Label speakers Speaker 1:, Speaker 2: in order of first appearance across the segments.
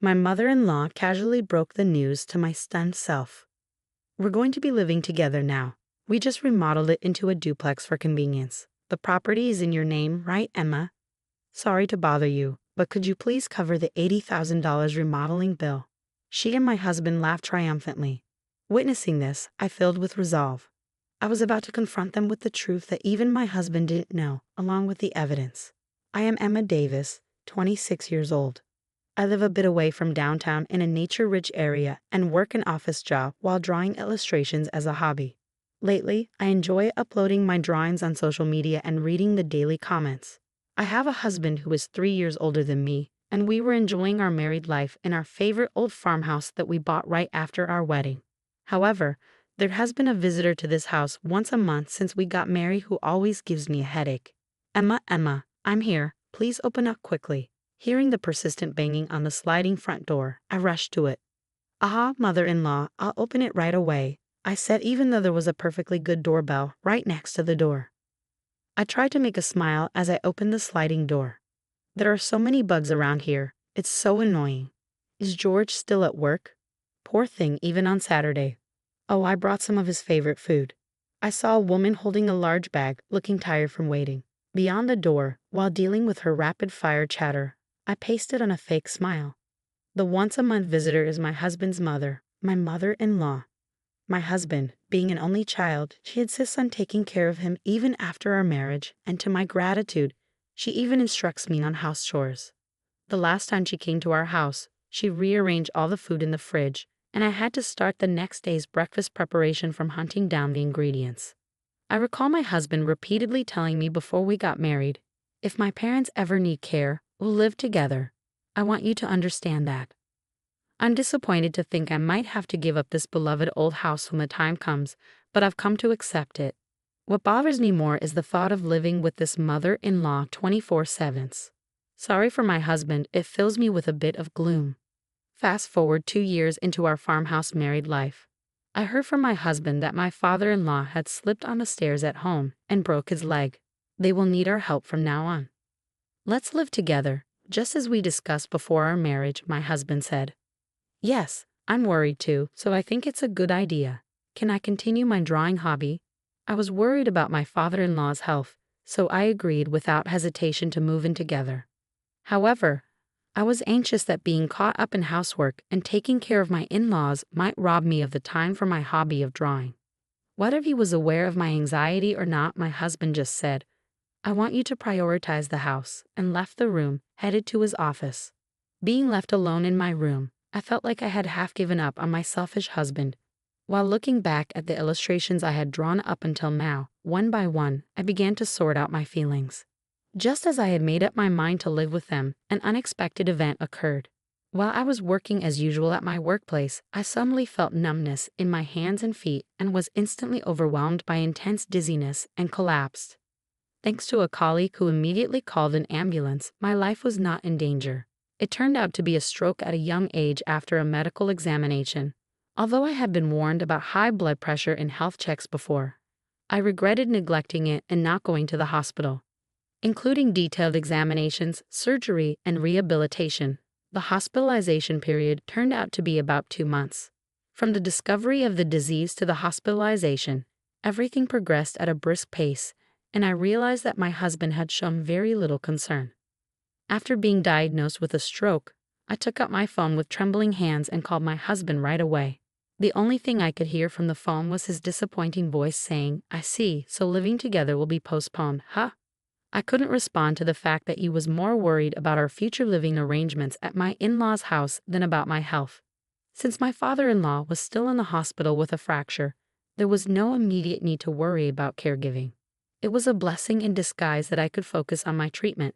Speaker 1: My mother-in-law casually broke the news to my stunned self. We're going to be living together now. We just remodeled it into a duplex for convenience. The property is in your name, right, Emma? Sorry to bother you, but could you please cover the $80,000 remodeling bill? She and my husband laughed triumphantly. Witnessing this, I filled with resolve. I was about to confront them with the truth that even my husband didn't know, along with the evidence. I am Emma Davis, 26 years old. I live a bit away from downtown in a nature-rich area and work an office job while drawing illustrations as a hobby. Lately, I enjoy uploading my drawings on social media and reading the daily comments. I have a husband who is 3 years older than me, and we were enjoying our married life in our favorite old farmhouse that we bought right after our wedding. However, there has been a visitor to this house once a month since we got married who always gives me a headache. Emma, I'm here. Please open up quickly. Hearing the persistent banging on the sliding front door, I rushed to it. Aha, mother-in-law, I'll open it right away, I said, even though there was a perfectly good doorbell right next to the door. I tried to make a smile as I opened the sliding door. There are so many bugs around here. It's so annoying. Is George still at work? Poor thing, even on Saturday. Oh, I brought some of his favorite food. I saw a woman holding a large bag, looking tired from waiting. Beyond the door, while dealing with her rapid-fire chatter, I pasted on a fake smile. The once-a-month visitor is my husband's mother, my mother-in-law. My husband, being an only child, she insists on taking care of him even after our marriage, and to my gratitude, she even instructs me on house chores. The last time she came to our house, she rearranged all the food in the fridge, and I had to start the next day's breakfast preparation from hunting down the ingredients. I recall my husband repeatedly telling me before we got married, if my parents ever need care, we'll live together. I want you to understand that. I'm disappointed to think I might have to give up this beloved old house when the time comes, but I've come to accept it. What bothers me more is the thought of living with this mother-in-law 24/7. Sorry for my husband, it fills me with a bit of gloom. Fast forward 2 years into our farmhouse married life. I heard from my husband that my father-in-law had slipped on the stairs at home and broke his leg. They will need our help from now on. Let's live together, just as we discussed before our marriage, my husband said. Yes, I'm worried too, so I think it's a good idea. Can I continue my drawing hobby? I was worried about my father-in-law's health, so I agreed without hesitation to move in together. However, I was anxious that being caught up in housework and taking care of my in-laws might rob me of the time for my hobby of drawing. Whether he was aware of my anxiety or not, my husband just said, I want you to prioritize the house, and left the room, headed to his office. Being left alone in my room, I felt like I had half given up on my selfish husband. While looking back at the illustrations I had drawn up until now, one by one, I began to sort out my feelings. Just as I had made up my mind to live with them, an unexpected event occurred. While I was working as usual at my workplace, I suddenly felt numbness in my hands and feet and was instantly overwhelmed by intense dizziness and collapsed. Thanks to a colleague who immediately called an ambulance, my life was not in danger. It turned out to be a stroke at a young age after a medical examination. Although I had been warned about high blood pressure in health checks before, I regretted neglecting it and not going to the hospital. Including detailed examinations, surgery, and rehabilitation, the hospitalization period turned out to be about 2 months. From the discovery of the disease to the hospitalization, everything progressed at a brisk pace, and I realized that my husband had shown very little concern. After being diagnosed with a stroke, I took up my phone with trembling hands and called my husband right away. The only thing I could hear from the phone was his disappointing voice saying, I see, so living together will be postponed, huh? I couldn't respond to the fact that he was more worried about our future living arrangements at my in-laws' house than about my health. Since my father-in-law was still in the hospital with a fracture, there was no immediate need to worry about caregiving. It was a blessing in disguise that I could focus on my treatment.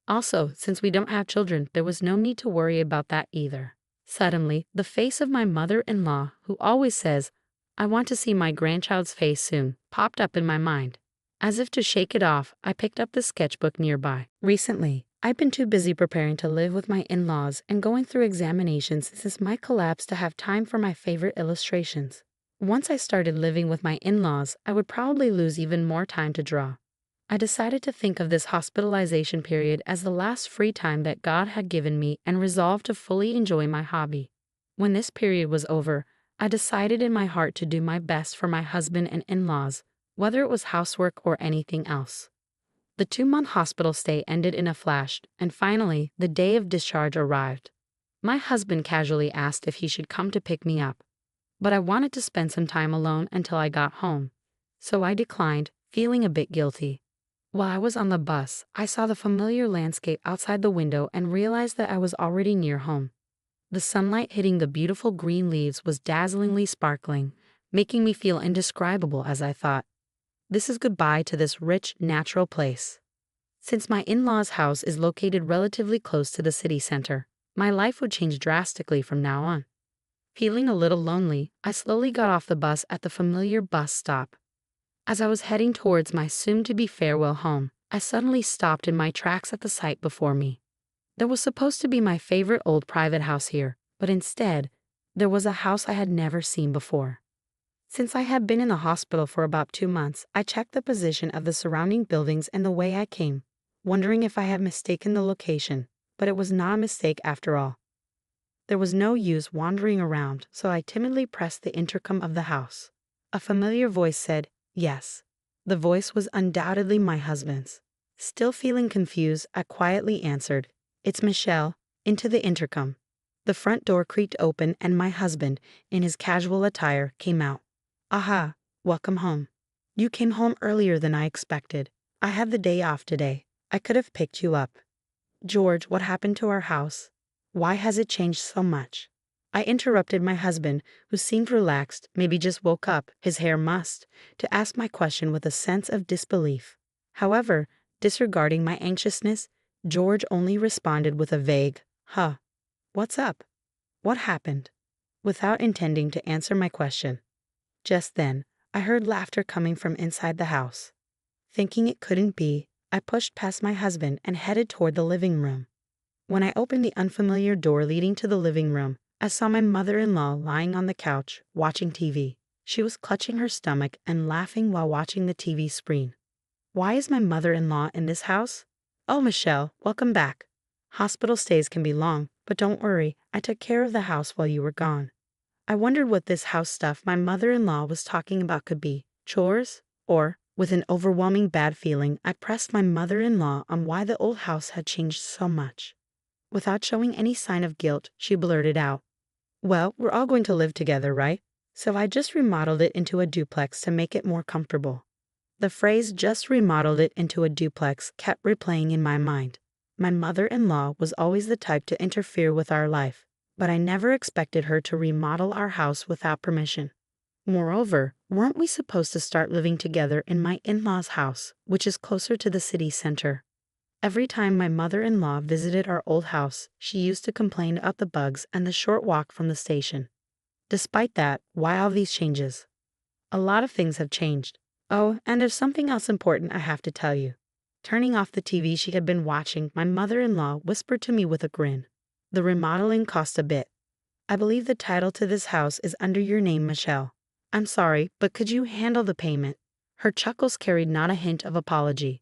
Speaker 1: Also, since we don't have children, there was no need to worry about that either. Suddenly, the face of my mother-in-law, who always says, I want to see my grandchild's face soon, popped up in my mind. As if to shake it off, I picked up the sketchbook nearby. Recently, I've been too busy preparing to live with my in-laws and going through examinations since my collapse to have time for my favorite illustrations. Once I started living with my in-laws, I would probably lose even more time to draw. I decided to think of this hospitalization period as the last free time that God had given me and resolved to fully enjoy my hobby. When this period was over, I decided in my heart to do my best for my husband and in-laws, whether it was housework or anything else. The 2-month hospital stay ended in a flash, and finally, the day of discharge arrived. My husband casually asked if he should come to pick me up, but I wanted to spend some time alone until I got home, so I declined, feeling a bit guilty. While I was on the bus, I saw the familiar landscape outside the window and realized that I was already near home. The sunlight hitting the beautiful green leaves was dazzlingly sparkling, making me feel indescribable as I thought, this is goodbye to this rich, natural place. Since my in-laws' house is located relatively close to the city center, my life would change drastically from now on. Feeling a little lonely, I slowly got off the bus at the familiar bus stop. As I was heading towards my soon-to-be farewell home, I suddenly stopped in my tracks at the sight before me. There was supposed to be my favorite old private house here, but instead, there was a house I had never seen before. Since I had been in the hospital for about 2 months, I checked the position of the surrounding buildings and the way I came, wondering if I had mistaken the location, but it was not a mistake after all. There was no use wandering around, so I timidly pressed the intercom of the house. A familiar voice said, yes. The voice was undoubtedly my husband's. Still feeling confused, I quietly answered, it's Michelle, into the intercom. The front door creaked open and my husband, in his casual attire, came out. Aha, welcome home. You came home earlier than I expected. I had the day off today. I could have picked you up. George, what happened to our house? Why has it changed so much? I interrupted my husband, who seemed relaxed, maybe just woke up, his hair mussed, to ask my question with a sense of disbelief. However, disregarding my anxiousness, George only responded with a vague, huh. What's up? What happened? Without intending to answer my question. Just then, I heard laughter coming from inside the house. Thinking it couldn't be, I pushed past my husband and headed toward the living room. When I opened the unfamiliar door leading to the living room, I saw my mother-in-law lying on the couch, watching TV. She was clutching her stomach and laughing while watching the TV screen. Why is my mother-in-law in this house? Oh, Michelle, welcome back. Hospital stays can be long, but don't worry, I took care of the house while you were gone. I wondered what this house stuff my mother-in-law was talking about could be, chores? Or, with an overwhelming bad feeling, I pressed my mother-in-law on why the old house had changed so much. Without showing any sign of guilt, she blurted out, well, we're all going to live together, right? So I just remodeled it into a duplex to make it more comfortable. The phrase just remodeled it into a duplex kept replaying in my mind. My mother-in-law was always the type to interfere with our life, but I never expected her to remodel our house without permission. Moreover, weren't we supposed to start living together in my in-laws' house, which is closer to the city center? Every time my mother-in-law visited our old house, she used to complain about the bugs and the short walk from the station. Despite that, why all these changes? A lot of things have changed. Oh, and there's something else important I have to tell you. Turning off the TV she had been watching, my mother-in-law whispered to me with a grin. The remodeling cost a bit. I believe the title to this house is under your name, Michelle. I'm sorry, but could you handle the payment? Her chuckles carried not a hint of apology.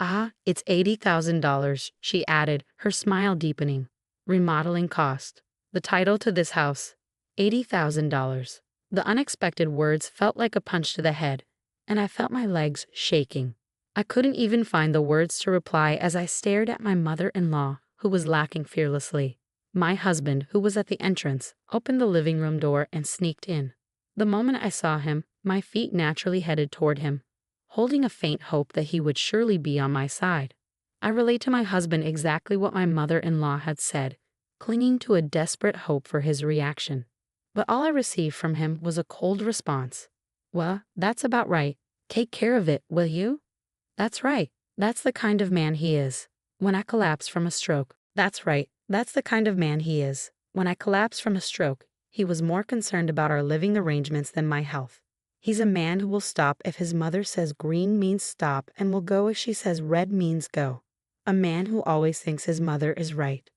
Speaker 1: Ah, it's $80,000, she added, her smile deepening. Remodeling cost. The title to this house. $80,000. The unexpected words felt like a punch to the head, and I felt my legs shaking. I couldn't even find the words to reply as I stared at my mother-in-law, who was laughing fearlessly. My husband, who was at the entrance, opened the living room door and sneaked in. The moment I saw him, my feet naturally headed toward him, holding a faint hope that he would surely be on my side. I relayed to my husband exactly what my mother-in-law had said, clinging to a desperate hope for his reaction. But all I received from him was a cold response. Well, that's about right. Take care of it, will you? That's right. That's the kind of man he is. When I collapsed from a stroke. That's right. That's the kind of man he is. When I collapsed from a stroke, he was more concerned about our living arrangements than my health. He's a man who will stop if his mother says green means stop and will go if she says red means go. A man who always thinks his mother is right.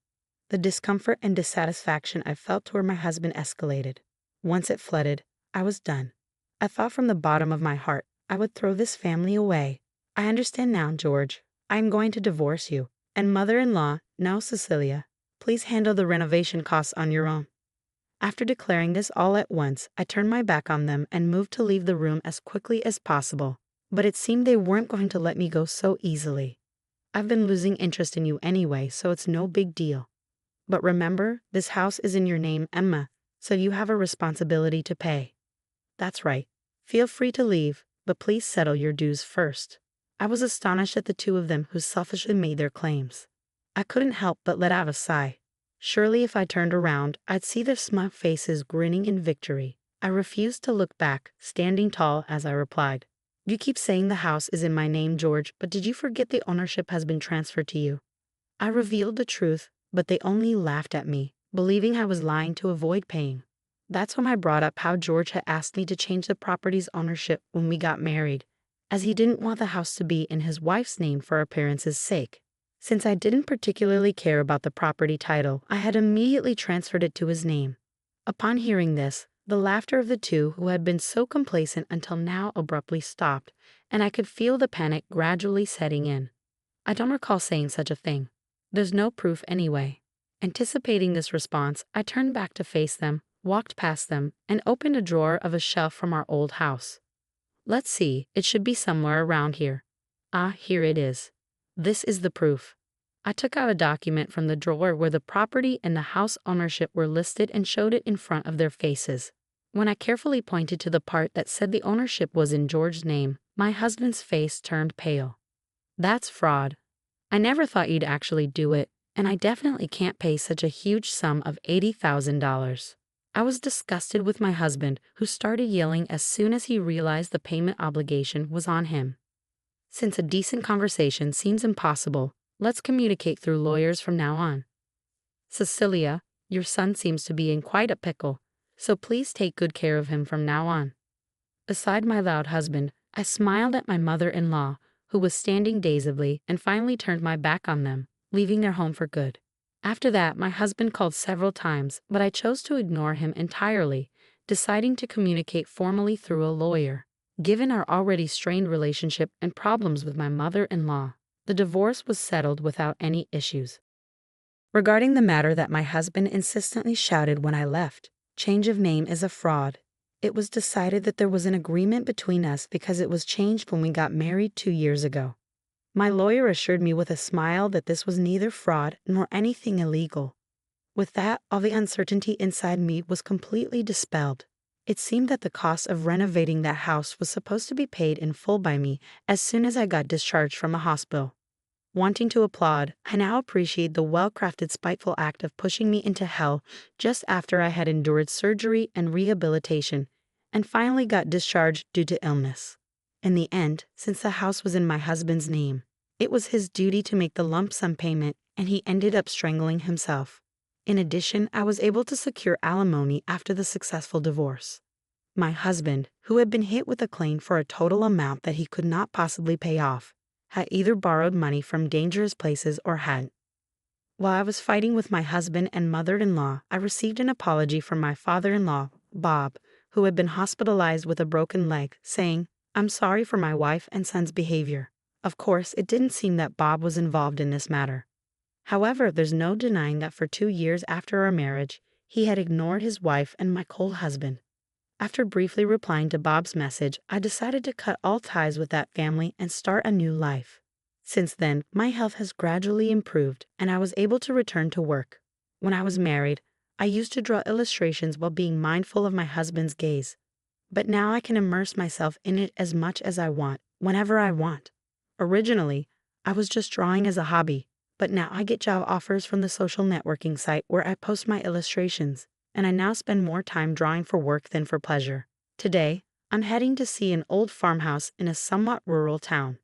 Speaker 1: The discomfort and dissatisfaction I felt toward my husband escalated. Once it flooded, I was done. I thought from the bottom of my heart I would throw this family away. I understand now, George. I am going to divorce you. And mother-in-law, now Cecilia, please handle the renovation costs on your own. After declaring this all at once, I turned my back on them and moved to leave the room as quickly as possible. But it seemed they weren't going to let me go so easily. I've been losing interest in you anyway, so it's no big deal. But remember, this house is in your name, Emma, so you have a responsibility to pay. That's right. Feel free to leave, but please settle your dues first. I was astonished at the two of them who selfishly made their claims. I couldn't help but let out a sigh. Surely if I turned around, I'd see their smug faces grinning in victory. I refused to look back, standing tall as I replied. You keep saying the house is in my name, George, but did you forget the ownership has been transferred to you? I revealed the truth, but they only laughed at me, believing I was lying to avoid paying. That's when I brought up how George had asked me to change the property's ownership when we got married, as he didn't want the house to be in his wife's name for appearance's sake. Since I didn't particularly care about the property title, I had immediately transferred it to his name. Upon hearing this, the laughter of the two who had been so complacent until now abruptly stopped, and I could feel the panic gradually setting in. I don't recall saying such a thing. There's no proof anyway. Anticipating this response, I turned back to face them, walked past them, and opened a drawer of a shelf from our old house. Let's see, it should be somewhere around here. Ah, here it is. This is the proof. I took out a document from the drawer where the property and the house ownership were listed and showed it in front of their faces. When I carefully pointed to the part that said the ownership was in George's name, my husband's face turned pale. That's fraud. I never thought you'd actually do it, and I definitely can't pay such a huge sum of $80,000. I was disgusted with my husband, who started yelling as soon as he realized the payment obligation was on him. Since a decent conversation seems impossible, let's communicate through lawyers from now on. Cecilia, your son seems to be in quite a pickle, so please take good care of him from now on. Beside my loud husband, I smiled at my mother-in-law, who was standing dazedly, and finally turned my back on them, leaving their home for good. After that, my husband called several times, but I chose to ignore him entirely, deciding to communicate formally through a lawyer. Given our already strained relationship and problems with my mother-in-law, the divorce was settled without any issues. Regarding the matter that my husband insistently shouted when I left, change of name is a fraud. It was decided that there was an agreement between us because it was changed when we got married 2 years ago. My lawyer assured me with a smile that this was neither fraud nor anything illegal. With that, all the uncertainty inside me was completely dispelled. It seemed that the cost of renovating that house was supposed to be paid in full by me as soon as I got discharged from a hospital. Wanting to applaud, I now appreciate the well-crafted spiteful act of pushing me into hell just after I had endured surgery and rehabilitation, and finally got discharged due to illness. In the end, since the house was in my husband's name, it was his duty to make the lump sum payment, and he ended up strangling himself. In addition, I was able to secure alimony after the successful divorce. My husband, who had been hit with a claim for a total amount that he could not possibly pay off, had either borrowed money from dangerous places or hadn't. While I was fighting with my husband and mother-in-law, I received an apology from my father-in-law, Bob, who had been hospitalized with a broken leg, saying, "I'm sorry for my wife and son's behavior." Of course, it didn't seem that Bob was involved in this matter. However, there's no denying that for 2 years after our marriage, he had ignored his wife and my cold husband. After briefly replying to Bob's message, I decided to cut all ties with that family and start a new life. Since then, my health has gradually improved, and I was able to return to work. When I was married, I used to draw illustrations while being mindful of my husband's gaze. But now I can immerse myself in it as much as I want, whenever I want. Originally, I was just drawing as a hobby, but now I get job offers from the social networking site where I post my illustrations, and I now spend more time drawing for work than for pleasure. Today, I'm heading to see an old farmhouse in a somewhat rural town.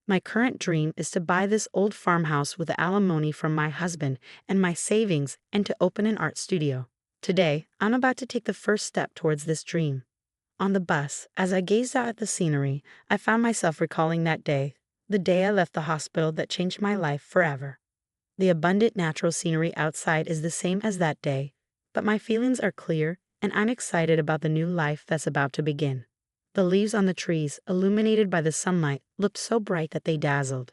Speaker 1: My current dream is to buy this old farmhouse with the alimony from my husband and my savings and to open an art studio. Today, I'm about to take the first step towards this dream. On the bus, as I gazed out at the scenery, I found myself recalling that day, the day I left the hospital that changed my life forever. The abundant natural scenery outside is the same as that day, but my feelings are clear and I'm excited about the new life that's about to begin. The leaves on the trees, illuminated by the sunlight, looked so bright that they dazzled.